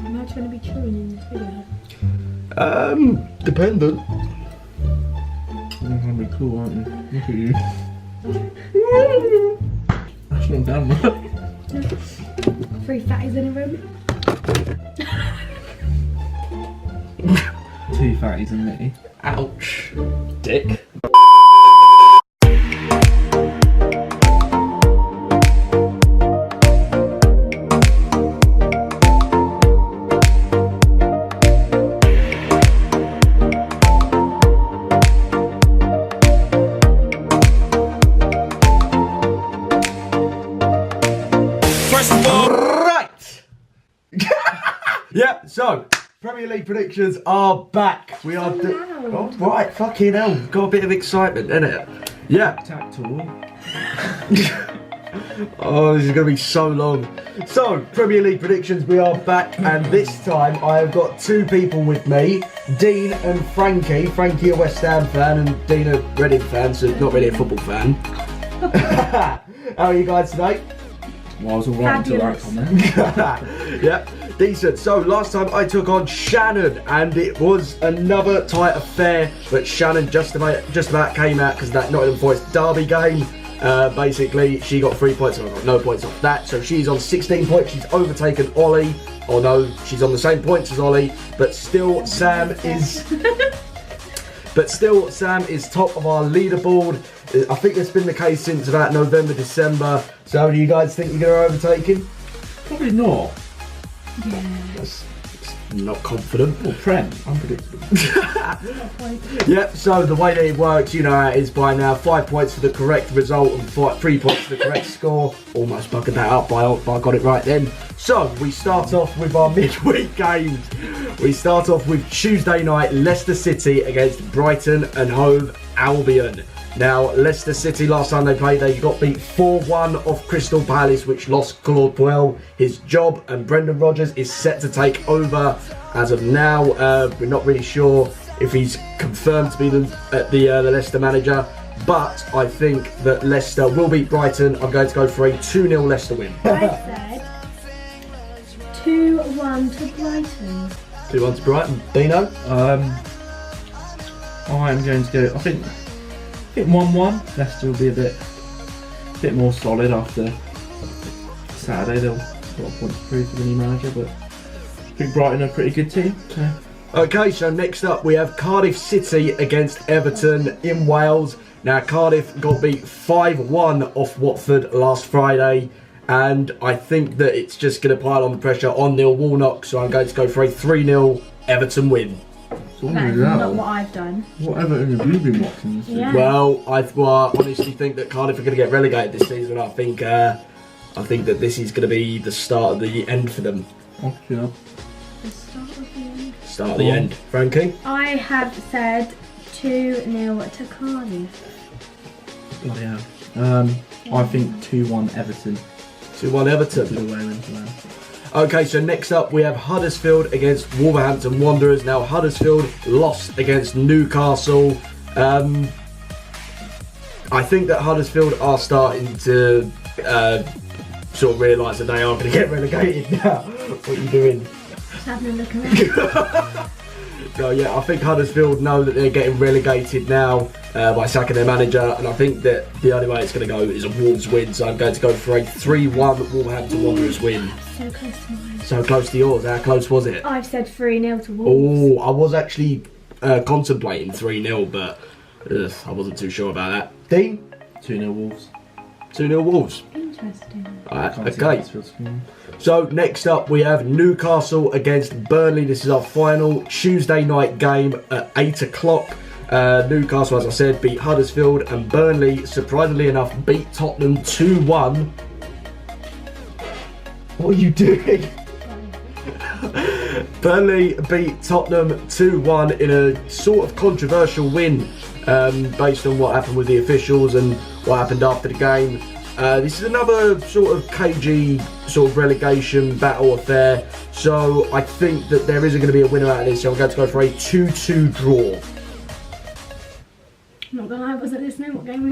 Am I going to be chewing in this video? Dependent. You're gonna be cool, aren't you? Look at you. That's not damn right. 3 fatties in a room. 2 fatties and me. Ouch. Dick. Yeah, so Premier League predictions are back. We are. Oh, right, fucking hell. Got a bit of excitement, innit? Yeah. Tactile. Oh, this is going to be so long. So, Premier League predictions, we are back, and this time I have got 2 people with me, Dean and Frankie. Frankie, a West Ham fan, and Dean, a Reading fan, so not really a football fan. How are you guys today? Well, I was alright until that comment. Yeah, decent. So last time I took on Shannon, and it was another tight affair, but Shannon just about came out because of that Nottingham Forest derby game. Basically, she got 3 points, and I got no points off that. So she's on 16 points. She's overtaken Ollie. Oh no, she's on the same points as Ollie, but still Sam is. But still, Sam is top of our leaderboard. I think that's been the case since about November, December. So do you guys think you're going to overtake him? Probably not. Yeah. That's not confident. Well, Prem, unpredictable. Yep, so the way that it works, you know how it is by now. 5 points for the correct result and 3 points for the correct score. Almost bugged that up, but I got it right then. So, we start off with our midweek games. We start off with Tuesday night, Leicester City against Brighton and Hove Albion. Now, Leicester City, last time they played, they got beat 4-1 off Crystal Palace, which lost Claude Puel his job, and Brendan Rodgers is set to take over as of now. We're not really sure if he's confirmed to be the Leicester manager, but I think that Leicester will beat Brighton. I'm going to go for a 2-0 Leicester win. I said 2-1 to Brighton. 2-1 to Brighton. Dino? I'm going to go, I think 1-1. Leicester will be a bit more solid after Saturday. They'll got a point to prove for the new manager, but I think Brighton are a pretty good team. So. Okay, so next up we have Cardiff City against Everton in Wales. Now Cardiff got beat 5-1 off Watford last Friday, and I think that it's just going to pile on the pressure on Neil Warnock, so I'm going to go for a 3-0 Everton win. That is not what I've done. What Everton have you been watching this season? Yeah. Well, I honestly think that Cardiff are going to get relegated this season. I think that this is going to be the start of the end for them. Oh, yeah. The start of the end. Start of the end. Frankie? I have said 2-0 to Cardiff. Bloody hell. I think 2-1 Everton. 2-1 Everton. To the way into that. Okay, so next up we have Huddersfield against Wolverhampton Wanderers. Now Huddersfield lost against Newcastle. I think that Huddersfield are starting to sort of realise that they are going to get relegated now. What are you doing? Just having a look around. So yeah, I think Huddersfield know that they're getting relegated now by sacking their manager, and I think that the only way it's going to go is a Wolves win. So I'm going to go for a 3-1 Wolverhampton Wanderers win. So close to mine. So close to yours. How close was it? I've said 3-0 to Wolves. Oh, I was actually contemplating 3-0, but I wasn't too sure about that. Dean? 2-0 Wolves. 2-0 Wolves. Interesting. Alright, Can't see okay. Huddersfield's score. So next up we have Newcastle against Burnley. This is our final Tuesday night game at 8 o'clock. Newcastle, as I said, beat Huddersfield, and Burnley, surprisingly enough, beat Tottenham 2-1. What are you doing? Burnley beat Tottenham 2-1 in a sort of controversial win based on what happened with the officials and what happened after the game. This is another sort of cagey sort of relegation battle affair, so I think that there isn't going to be a winner out of this, so I'm going to go for a 2-2 draw. I'm not gonna lie, I wasn't listening. What game are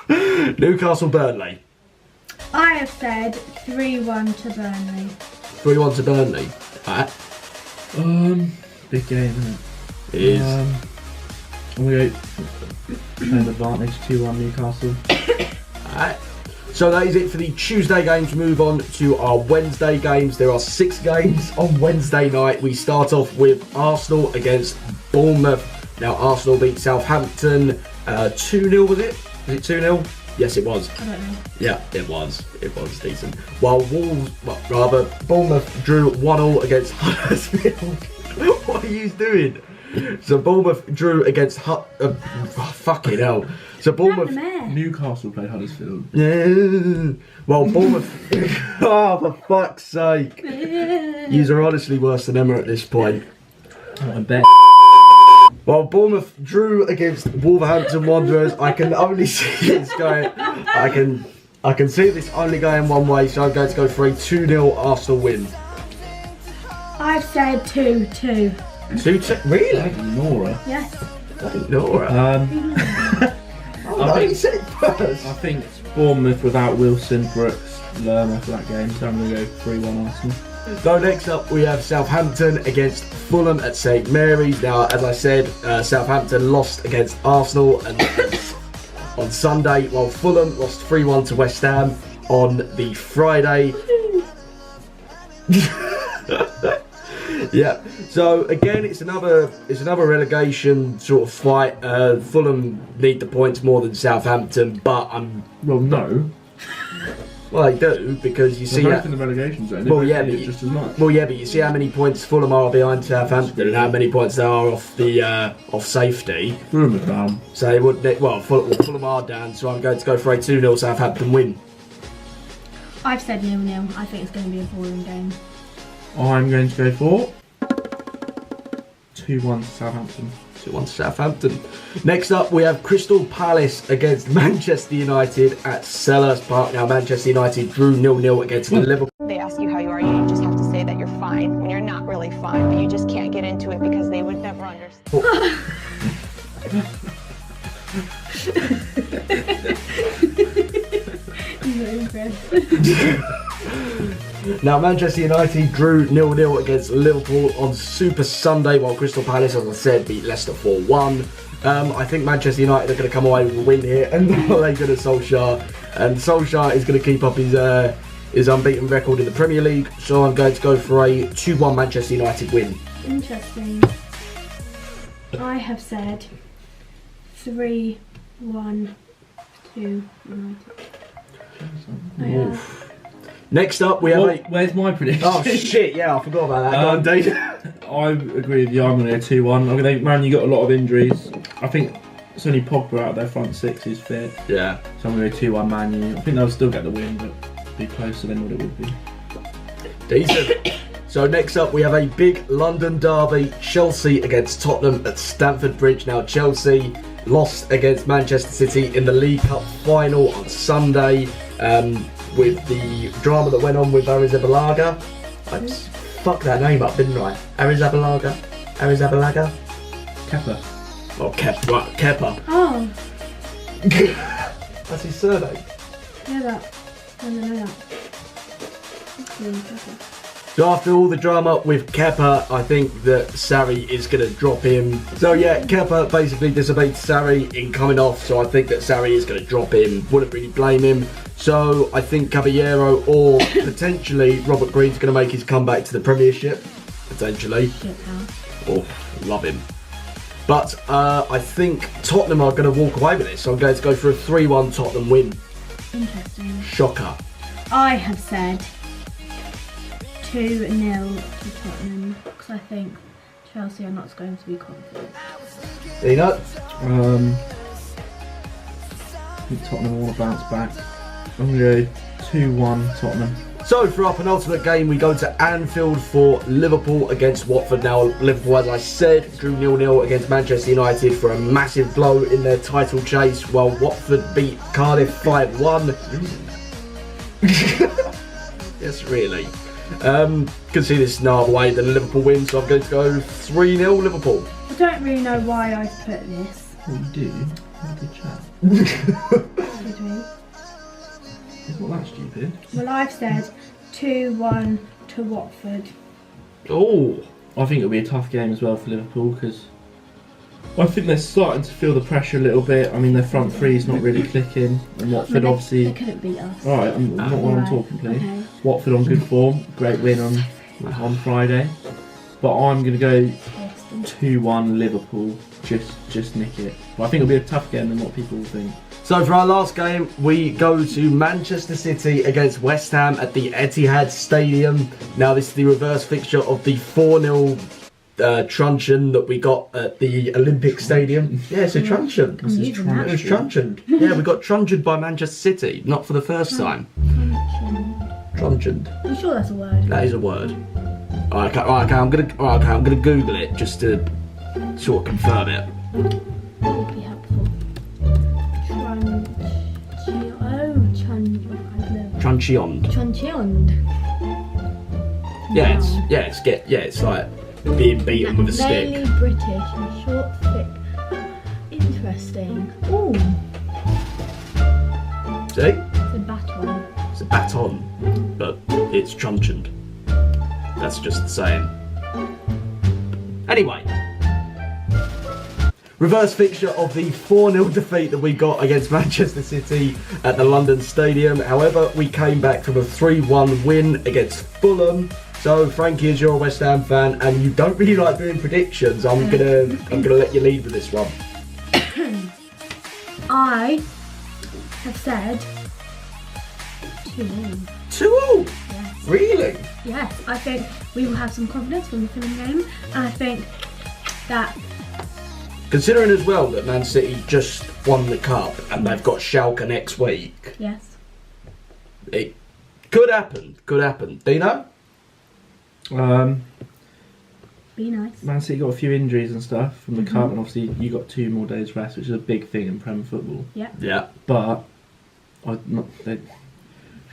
we on? Newcastle Burnley. I have said 3-1 to Burnley. 3-1 to Burnley. Alright. Big game, isn't it? It is. I'm going to go home advantage 2-1 Newcastle. Alright. So that is it for the Tuesday games. Move on to our Wednesday games. There are 6 games on Wednesday night. We start off with Arsenal against Bournemouth. Now Arsenal beat Southampton 2-0, was it? Was it 2-0? Yes, it was. I don't know. Yeah, it was. It was decent. While Bournemouth drew 1-1 against Huddersfield. What are you doing? So Bournemouth drew against fucking hell. So Bournemouth. Newcastle played Huddersfield. Yeah. Well, Bournemouth. Oh, for fuck's sake! Yous are honestly worse than Emma at this point. Oh, I bet. Well, Bournemouth drew against Wolverhampton Wanderers. I can only see this going. I can see this only going one way. So I'm going to go for a 2-0 Arsenal win. I've said 2-2. 2-2? Really? Yes. Nora. I think you said it first. I think Bournemouth without Wilson, Brooks, Lerma for that game, so I'm going to go 3-1 Arsenal. So next up we have Southampton against Fulham at St Mary's. Now, as I said, Southampton lost against Arsenal and on Sunday, while Fulham lost 3-1 to West Ham on the Friday. Yeah. So again, it's another relegation sort of fight. Fulham need the points more than Southampton, but Well, no. Well, they do, because you see. They're both in the relegation zone. Well, yeah, but just as much. Well, yeah, but you see how many points Fulham are behind Southampton, and how many points they are off the off safety. Fulham are down. So they would. Fulham are down. So I'm going to go for a 2-0 Southampton win. I've said 0-0. I think it's going to be a boring game. I'm going to go for 2-1 to Southampton. 2-1 to Southampton. Next up, we have Crystal Palace against Manchester United at Selhurst Park. Now, Manchester United drew 0-0 against Liverpool. They ask you how you are, you just have to say that you're fine when you're not really fine, but you just can't get into it because they would never understand. Now, Manchester United drew 0-0 against Liverpool on Super Sunday, while Crystal Palace, as I said, beat Leicester 4-1. I think Manchester United are going to come away with a win here, and they're going to Solskjaer. And Solskjaer is going to keep up his unbeaten record in the Premier League, so I'm going to go for a 2-1 Manchester United win. Interesting. I have said 3-1 to United. Next up, we have Where's my prediction? Oh shit! Yeah, I forgot about that. Go on, Dave. I agree with you. I'm going to go 2-1. I think Man, you got a lot of injuries. I think it's only Pogba out of their front six who's fit. Yeah. So I'm going to go 2-1 Man U. I think they'll still get the win, but be closer than what it would be. Decent. So next up, we have a big London derby: Chelsea against Tottenham at Stamford Bridge. Now, Chelsea lost against Manchester City in the League Cup final on Sunday. With the drama that went on with Arrizabalaga. I just fucked that name up, didn't I? Arrizabalaga? Kepa. Oh, Kepa. Oh, That's his surname. yeah, that. I don't know that. So after all the drama with Kepa, I think that Sarri is going to drop him. So yeah, Kepa basically disobeyed Sarri in coming off, so I think that Sarri is going to drop him. Wouldn't really blame him. So I think Caballero or potentially Robert Green's going to make his comeback to the Premiership. Potentially. Oh, love him. But I think Tottenham are going to walk away with this, so I'm going to go for a 3-1 Tottenham win. Interesting. Shocker. I have said 2-0 to Tottenham because I think Chelsea are not going to be confident. Dino? I think Tottenham want to bounce back. I'm going to go 2-1 Tottenham. So for our penultimate game, we go to Anfield for Liverpool against Watford. Now, Liverpool, as I said, drew 0-0 against Manchester United for a massive blow in their title chase, while Watford beat Cardiff 5-1. Yes, really. Can see this no other way than a Liverpool win, so I'm going to go 3-0 Liverpool. I don't really know why I put this. Well, you do. Have a good chat. Did we? It's not that stupid. Well, I've said 2-1 to Watford. Oh, I think it'll be a tough game as well for Liverpool because I think they're starting to feel the pressure a little bit. I mean, their front three is not really clicking, and Watford obviously. They couldn't beat us. All right, I'm not while I'm talking, please. Okay. Watford on good form, great win on Friday, but I'm gonna go 2-1 Liverpool. Just nick it. But I think it'll be a tougher game than what people will think. so for our last game, we go to Manchester City against West Ham at the Etihad Stadium. Now, this is the reverse fixture of the 4-0 truncheon that we got at the Olympic Stadium. Yeah, it's a truncheon. I'm using that. It was truncheoned. Yeah, we got truncheoned by Manchester City, not for the first time. Truncheoned. I'm sure that's a word. That is a word. Alright, okay, I'm gonna Google it just to sort of confirm it. That would be helpful. Truncheoned. Truncheoned. Yeah, it's like being beaten with a stick. Mainly British and short, thick. Interesting. Ooh, See? it's a baton. It's a baton, but it's truncheoned. That's just the same. Anyway. Reverse fixture of the 4-0 defeat that we got against Manchester City at the London Stadium. However, we came back from a 3-1 win against Fulham. So, Frankie, as you're a West Ham fan and you don't really like doing predictions, I'm gonna let you lead with this one. I have said 2-0. 2-0? Yes. Really? Yes, I think we will have some confidence from the Fulham game, and I think that. Considering as well that Man City just won the cup and they've got Schalke next week, Yes. it could happen. Could happen. Dino? Be nice. Man City got a few injuries and stuff from the cup, and obviously you got 2 more days rest, which is a big thing in Prem football. Yeah. Yeah. But they've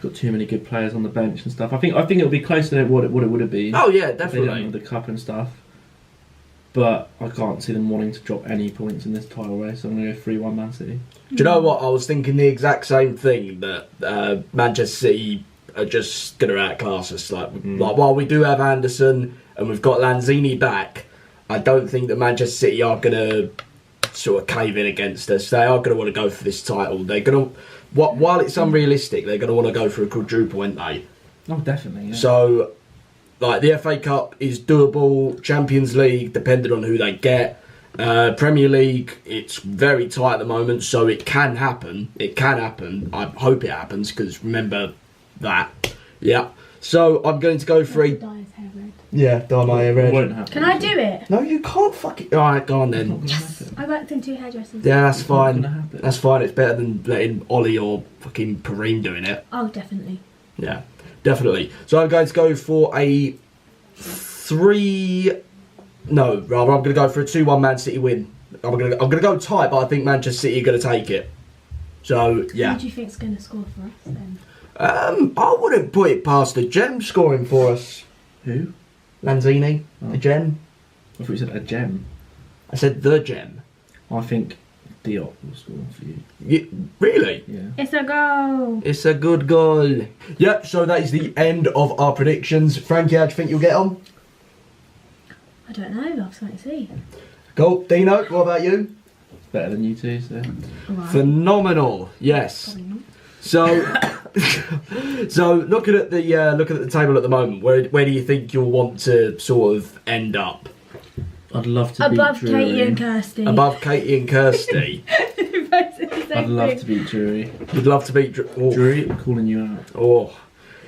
got too many good players on the bench and stuff. I think it'll be closer than what it would have been. Oh yeah, if they definitely. didn't have the cup and stuff. But I can't see them wanting to drop any points in this title race. So I'm going to go 3-1 Man City. Do you know what? I was thinking the exact same thing, that Manchester City are just going to outclass us. Like while we do have Anderson and we've got Lanzini back, I don't think that Manchester City are going to sort of cave in against us. They are going to want to go for this title. They're going to, while it's unrealistic, they're going to want to go for a quadruple, aren't they? Oh, definitely. Yeah. So, like, the FA Cup is doable. Champions League, depending on who they get. Premier League, it's very tight at the moment, so it can happen. It can happen. I hope it happens, because remember that. Yeah. So, I'm going to go for a... Dye his hair red. Yeah, dye my hair It red. won't happen. Can I do it? No, you can't fucking... Alright, go on then. Yes. I worked in 2 hairdressers. Yeah, that's It's not fine. gonna happen. That's fine. It's better than letting Ollie or fucking Kareem doing it. Oh, definitely. Yeah, definitely. So I'm going to go for a 2-1 Man City win. I'm gonna go tight, but I think Manchester City are gonna take it. So yeah. Who do you think's going to score for us then? I wouldn't put it past the Gem scoring for us. Who? Lanzini, Oh. the Gem. I thought you said a gem. I said the Gem. I think Diop will score for you. Really? Yeah. It's a goal. It's a good goal. Yep. So that is the end of our predictions. Frankie, how do you think you'll get on? I don't know. I'll have something to see. Cool. Dino, what about you? Better than you two, so. Alright. Phenomenal. Yes. Probably not. So, so looking at the table at the moment, where do you think you'll want to sort of end up? I'd love to Above beat Drury. Katie and Kirsty. Above Katie and Kirsty. I'd love to beat Drury. You'd love to beat Drury, I'm calling you out. Oh,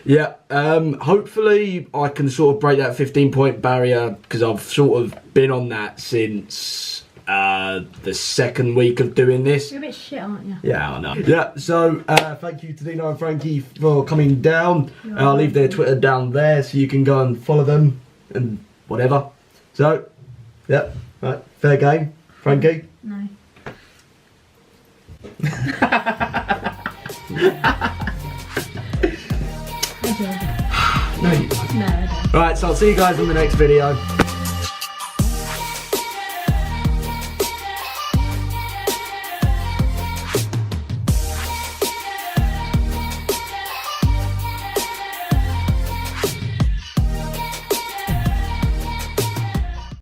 yeah. Hopefully, I can sort of break that 15-point barrier, because I've sort of been on that since the second week of doing this. You're a bit shit, aren't you? Yeah, I know. Yeah, so thank you to Dino and Frankie for coming down. I'll leave their Twitter down there so you can go and follow them and whatever. So, yeah, right, fair game. Frankie? No. I do. No, you don't. No, I don't. Right, so I'll see you guys in the next video.